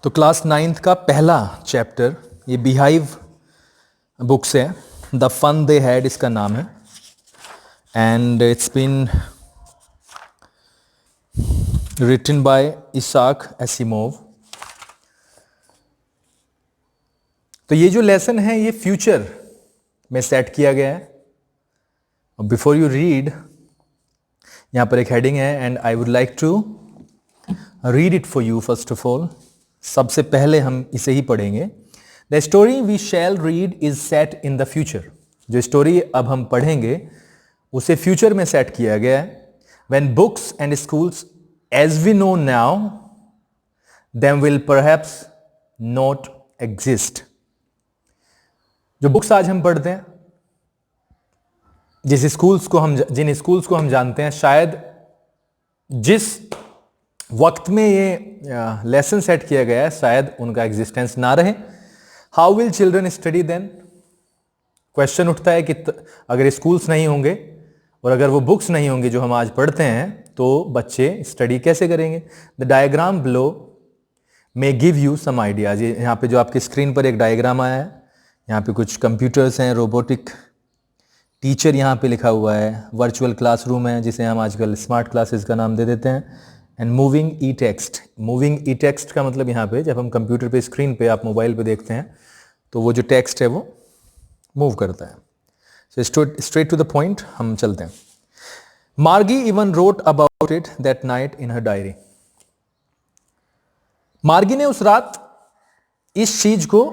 तो class 9th का पहला चैप्टर ये बिहाइव बुक से है, द फन दे हैड इसका नाम है, and it's been written by Isaac Asimov. तो ये जो लेसन है ये फ्यूचर में सेट किया गया है। बिफोर यू रीड, यहाँ पर एक हेडिंग है and I would like to read it for you first of all. सबसे पहले हम इसे ही पढ़ेंगे। The story we shall read is set in the future. जो स्टोरी अब हम पढ़ेंगे उसे फ्यूचर में सेट किया गया है। When books and schools as we know now them will perhaps not exist. जो बुक्स आज हम पढ़ते हैं, जिन स्कूल्स को हम जानते हैं, शायद जिस वक्त में ये लेसन सेट किया गया है शायद उनका एग्जिस्टेंस ना रहे। How will children study then? Question उठता है कि अगर स्कूल्स नहीं होंगे और अगर वो बुक्स नहीं होंगे जो हम आज पढ़ते हैं तो बच्चे स्टडी कैसे करेंगे? The diagram below may give you some ideas. यहाँ पे जो आपकी स्क्रीन पर एक डायग्राम आया है, यहाँ पे कुछ कंप्यूटर्स हैं, रोबोटिक टीचर यहाँ पे लिखा हुआ है, वर्चुअल क्लासरूम है जिसे हम आजकल स्मार्ट क्लासेस का नाम दे देते हैं, and moving E text. Moving E text का मतलब यहाँ पे जब हम कंप्यूटर पे स्क्रीन पे आप मोबाइल पे देखते हैं तो वो जो टेक्स्ट है वो मूव करता है। So straight to the point हम चलते हैं। Margie even wrote about it that night in her diary. Margie ने उस रात इस चीज को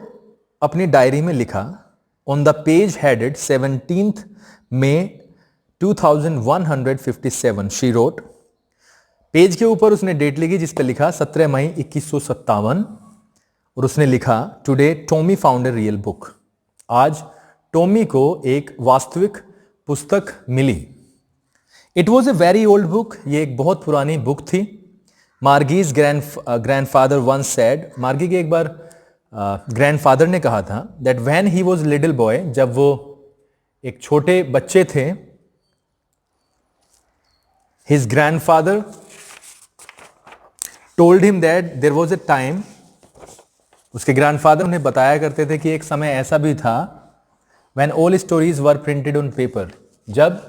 अपनी डायरी में लिखा। On the page headed 17th May 2157 she wrote. Page के ऊपर उसने डेट लिखी जिस पर लिखा 17 मई 2157 और उसने लिखा today Tommy found a real book. आज टॉमी को एक वास्तविक पुस्तक मिली। It was a very old book. ये एक बहुत पुरानी बुक थी। Margie's grandfather once said. मार्गी के एक बार ग्रैंडफादर ने कहा था that when he was little boy, जब वो एक छोटे बच्चे थे, his grandfather told him that there was a time, उसके ग्रैंडफादर उन्हें बताया करते थे कि एक समय ऐसा भी था when all stories were printed on paper, जब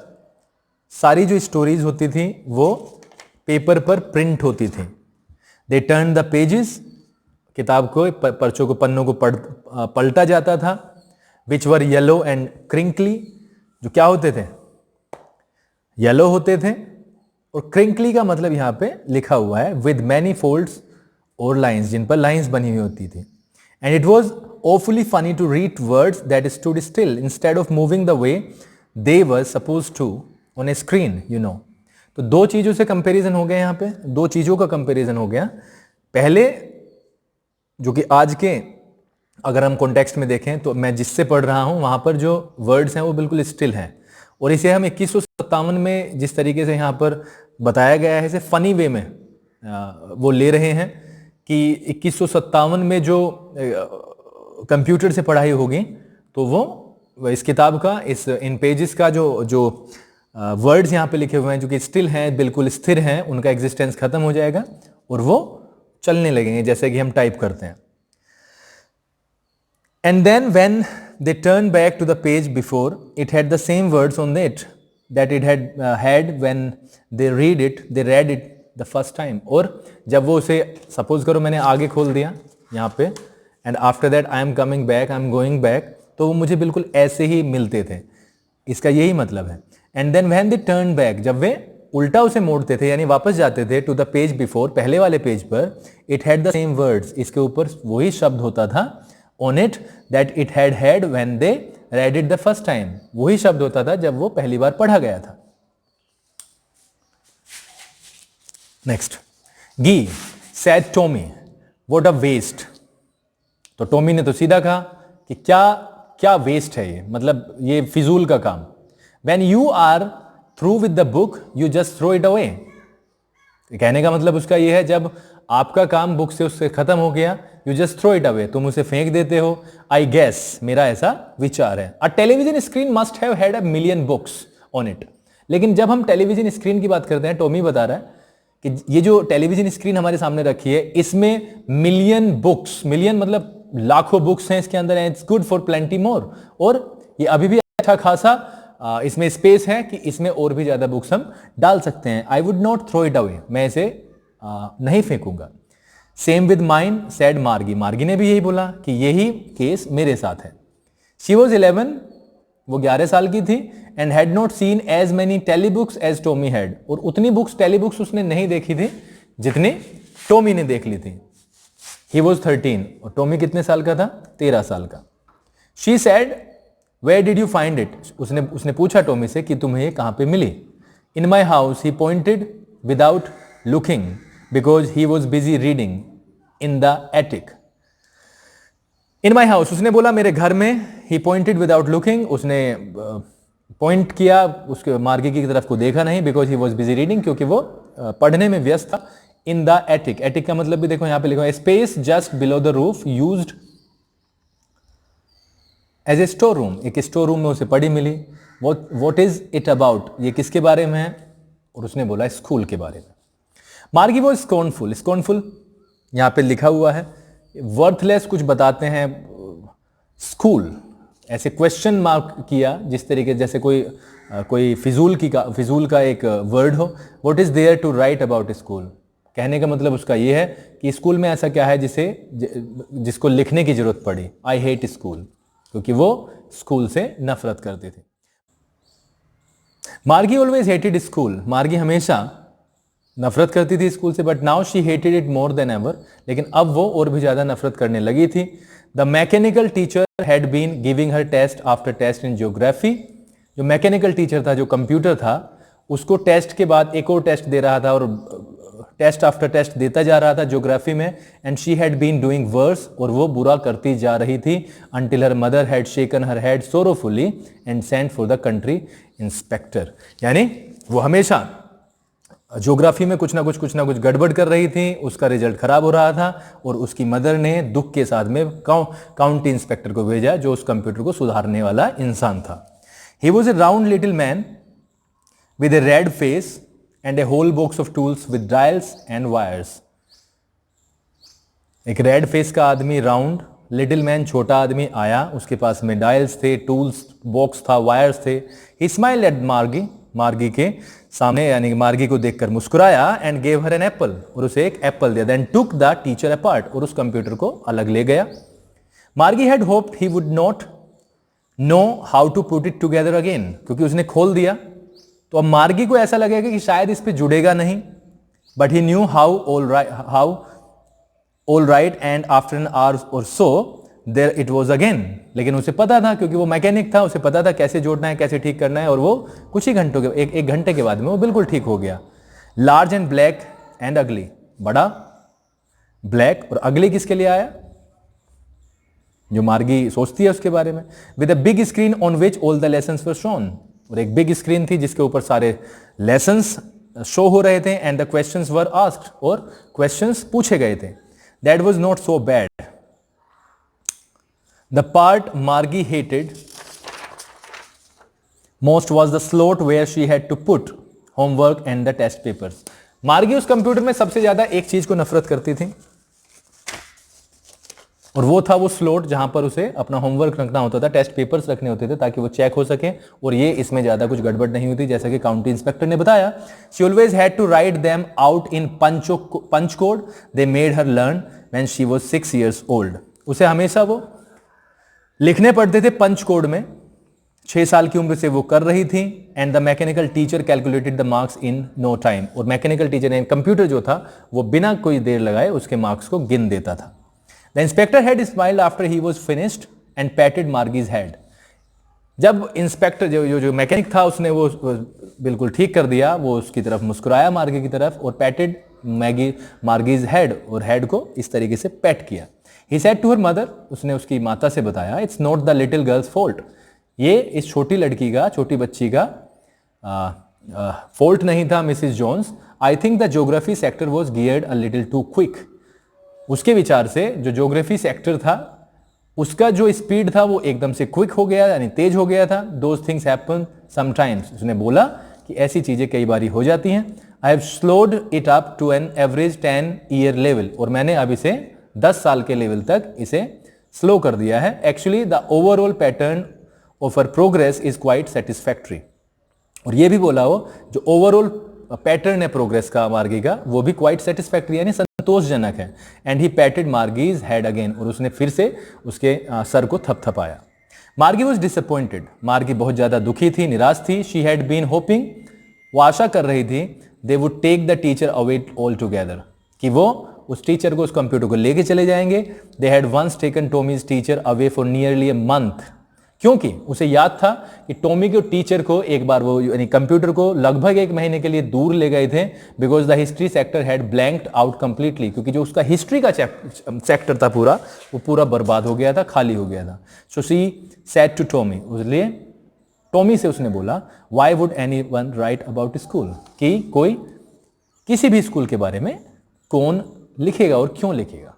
सारी जो स्टोरीज होती थी वो पेपर पर प्रिंट होती थी। They turned the pages, किताब को, पर्चों को, पन्नों को पलटा जाता था, which were yellow and crinkly, जो क्या होते थे? येलो होते थे। और क्रिंकली का मतलब यहां पे लिखा हुआ है विद मैनी फोल्ड्स और लाइंस, जिन पर लाइंस बनी हुई होती थी। And it was awfully funny to read words that stood still instead of moving the way they were supposed to on a screen, you know. तो दो चीजों से कंपैरिजन हो गया यहाँ पे, दो चीजों का कंपैरिजन हो गया। पहले जो कि आज के अगर हम कॉन्टेक्स्ट में देखें तो मैं जिससे पढ़ रहा हूं वहां पर जो वर्ड्स हैं वो बिल्कुल स्टिल हैं, और इसे हम 2157 में जिस तरीके से यहाँ पर बताया गया है इसे फनी वे में वो ले रहे हैं कि 2157 में जो कंप्यूटर से पढ़ाई होगी तो वो इस किताब का, इन पेजेस का जो वर्ड्स यहाँ पे लिखे हुए हैं जो कि स्टिल हैं, बिल्कुल स्थिर हैं, उनका एग्जिस्टेंस खत्म हो जाएगा और वो चलने लगेंगे जैसे कि हम टाइप करते हैं। And then when they turned back to the page before, it had the same words on it that it had when they read it the first time. और जब वो उसे, सपोज करो मैंने आगे खोल दिया यहाँ पे, and after that I am coming back, I am going back, तो वो मुझे बिल्कुल ऐसे ही मिलते थे। इसका यही मतलब है। And then when they turned back, जब वे उल्टा उसे मोड़ते थे यानी वापस जाते थे to the page before, पहले वाले पेज पर, it had the same words, इसके ऊपर वही शब्द होता था on it that it had when they read it the first time, वही शब्द होता था जब वो पहली बार पढ़ा गया था। नेक्स्ट, गी said Tommy, what a waste। तो टॉमी ने तो सीधा कहा कि क्या वेस्ट है ये, मतलब ये फिजूल का काम। When you are through with the book, you just throw it away। कहने का मतलब उसका ये है जब आपका काम बुक से उससे खत्म हो गया, you just throw it away, तुम उसे फेंक देते हो। आई गेस, मेरा ऐसा विचार है। A television screen must have had a million books on it. लेकिन जब हम टेलीविजन स्क्रीन की बात करते हैं, टॉमी बता रहा है कि ये जो टेलीविजन स्क्रीन हमारे सामने रखी है इसमें मिलियन बुक्स, मिलियन मतलब लाखों बुक्स हैं इसके अंदर, इट्स गुड फॉर प्लेंटी मोर, और ये अभी भी अच्छा खासा इसमें स्पेस है कि इसमें और भी ज्यादा बुक्स हम डाल सकते हैं। I would not throw it away, मैं इसे नहीं फेंकूंगा। Same with mine said Margie, Margie ने भी यही बोला कि यही केस मेरे साथ है। शी वॉज 11, वो 11 साल की थी, and had not seen as many telebooks as Tommy had, और उतनी बुक्स टेलीबुक्स उसने नहीं देखी थी जितनी टॉमी ने देख ली थी। ही वॉज 13, और टॉमी कितने साल का था? 13 साल का। She said where did you find it, उसने पूछा टॉमी से कि तुम्हें ये कहां पे मिली। In my house, he pointed without looking because he was busy reading in the attic. In my house, उसने बोला मेरे घर में। ही पॉइंटेड विदाउट लुकिंग, उसने पॉइंट किया, उसके मार्गी की तरफ को देखा नहीं, because he was busy reading, क्योंकि वो पढ़ने में व्यस्त था। इन द एटिक, एटिक का मतलब भी देखो यहां पे लिखा, space just below the roof used as a store room, एक स्टोर रूम में उसे पढ़ी मिली। वॉट इज इट अबाउट, ये किसके बारे में है? और उसने बोला स्कूल के बारे में। मार्गी वो स्कॉर्नफुल, स्कॉर्नफुल यहां पे लिखा हुआ है, वर्थलेस कुछ बताते हैं। स्कूल ऐसे क्वेश्चन मार्क किया, जिस तरीके जैसे कोई फिजूल का एक वर्ड हो। What is there to write about school, कहने का मतलब उसका ये है कि स्कूल में ऐसा क्या है जिसको लिखने की जरूरत पड़ी। आई हेट स्कूल, क्योंकि वो स्कूल से नफरत करते थे। मार्गी ऑलवेज हेटेड स्कूल, मार्गी हमेशा नफरत करती थी स्कूल से, but now she hated it more than ever, लेकिन अब वो और भी ज्यादा नफरत करने लगी थी। The mechanical teacher had been giving her test after test in geography, जो मैकेनिकल टीचर था, जो कंप्यूटर था, उसको टेस्ट के बाद एक और टेस्ट दे रहा था, और टेस्ट आफ्टर टेस्ट देता जा रहा था ज्योग्राफी में। And she had been doing worse, और वो बुरा करती जा रही थी। Until her mother had shaken her head sorrowfully and sent for the country inspector, यानी वो हमेशा ज्योग्राफी में कुछ ना कुछ गड़बड़ कर रही थी, उसका रिजल्ट खराब हो रहा था, और उसकी मदर ने दुख के साथ में काउंटी इंस्पेक्टर को भेजा, जो उस कंप्यूटर को सुधारने वाला इंसान था। He was a round little man with a red face and a whole box of tools with dials and wires. एक रेड फेस का आदमी, राउंड, लिटिल मैन छोटा आदमी आया, उसके पास में डायल्स थे, टूल्स बॉक्स था, वायर्स थे। ही स्माइल्ड एट मार्गी, मार्गी के सामने, यानी मार्गी को देखकर मुस्कुराया, and gave her an apple, और उसे एक एप्पल दिया। Then took the teacher apart, और उस कंप्यूटर को अलग ले गया। Margie had hoped he would not know how to put it together again, क्योंकि उसने खोल दिया तो अब मार्गी को ऐसा लगेगा कि शायद इस पे जुड़ेगा नहीं। But he knew how all right and after an hour or so there it was again, लेकिन उसे पता था, क्योंकि वो मैकेनिक था, उसे पता था कैसे जोड़ना है, कैसे ठीक करना है, और वो कुछ ही घंटों के एक घंटे के बाद में वो बिल्कुल ठीक हो गया। लार्ज एंड ब्लैक एंड अगली, बड़ा, ब्लैक और अगली किसके लिए आया? जो मार्गी सोचती है उसके बारे में। With a big screen on which all the lessons were shown, और एक बिग स्क्रीन थी जिसके ऊपर सारे लेसन्स शो हो रहे थे। And the questions were asked, और क्वेश्चंस पूछे गए थे। That was not so bad. The part Margie hated most was the slot where she had to put homework and the test papers. मार्गी उस computer में सबसे ज्यादा एक चीज को नफरत करती थी, और वो था वो स्लॉट जहां पर उसे अपना होमवर्क रखना होता था, टेस्ट पेपर्स रखने होते थे, ताकि वो चेक हो सके, और ये इसमें ज्यादा कुछ गड़बड़ नहीं होती, जैसा कि काउंटी इंस्पेक्टर ने बताया। She always had to write them out in punch code they made her learn when she was 6 years old. उसे हमेशा वो लिखने पड़ते थे पंच कोड में, 6 साल की उम्र से वो कर रही थी। And the mechanical teacher calculated the marks in no time, और मैकेनिकल टीचर ने, कंप्यूटर जो था, वो बिना कोई देर लगाए उसके मार्क्स को गिन देता था। The inspector had smiled after he was finished and patted Margie's head. जब इंस्पेक्टर जो मैकेनिक था, उसने वो बिल्कुल ठीक कर दिया, वो उसकी तरफ मुस्कुराया, मार्गी की तरफ, और पैटेड मार्गीज हेड, और हेड को इस तरीके से पैट किया। He said to her mother, उसने उसकी माता से बताया, It's not the little girl's fault. ये इस छोटी लड़की का, छोटी बच्ची का फॉल्ट नहीं था, Mrs Jones. I think the geography sector was geared a little too quick. उसके विचार से जो ज्योग्राफी सेक्टर था, उसका जो स्पीड था वो एकदम से क्विक हो गया, यानी तेज हो गया था। Those things happen sometimes. उसने बोला कि ऐसी चीजें कई बारी हो जाती हैं। I have slowed it up to an average 10 year level, और मैंने अब इसे 10 साल के लेवल तक इसे स्लो कर दिया है. Actually the overall pattern of her progress is quite satisfactory. और ये भी बोला हो जो ओवरऑल पैटर्न है प्रोग्रेस का मार्गी का वो भी क्वाइट सेटिस्फैक्ट्री यानी संतोषजनक है. And he patted Margie's head again, और उसने फिर से उसके सर को थपथपाया. मार्गी वॉज डिसअपॉइंटेड, मार्गी बहुत ज्यादा दुखी थी, निराश थी. शी हैड बीन होपिंग, वो आशा कर रही थी they would take the teacher away altogether, कि वो उस टीचर को उस कंप्यूटर को लेके चले जाएंगे. They had once taken Tommy's teacher away for nearly a month, क्योंकि उसे याद था कि टॉमी के टीचर को एक बार वो यानी कंप्यूटर को लगभग 1 महीने के लिए दूर ले गए थे. Because the history sector had blanked out completely, क्योंकि जो उसका हिस्ट्री का सेक्टर था पूरा, वो पूरा बर्बाद हो गया था, खाली हो गया था. So she said to Tommy, इसलिए टॉमी से उसने बोला why would anyone write about school, कि कोई किसी भी स्कूल के बारे में कौन लिखेगा और क्यों लिखेगा.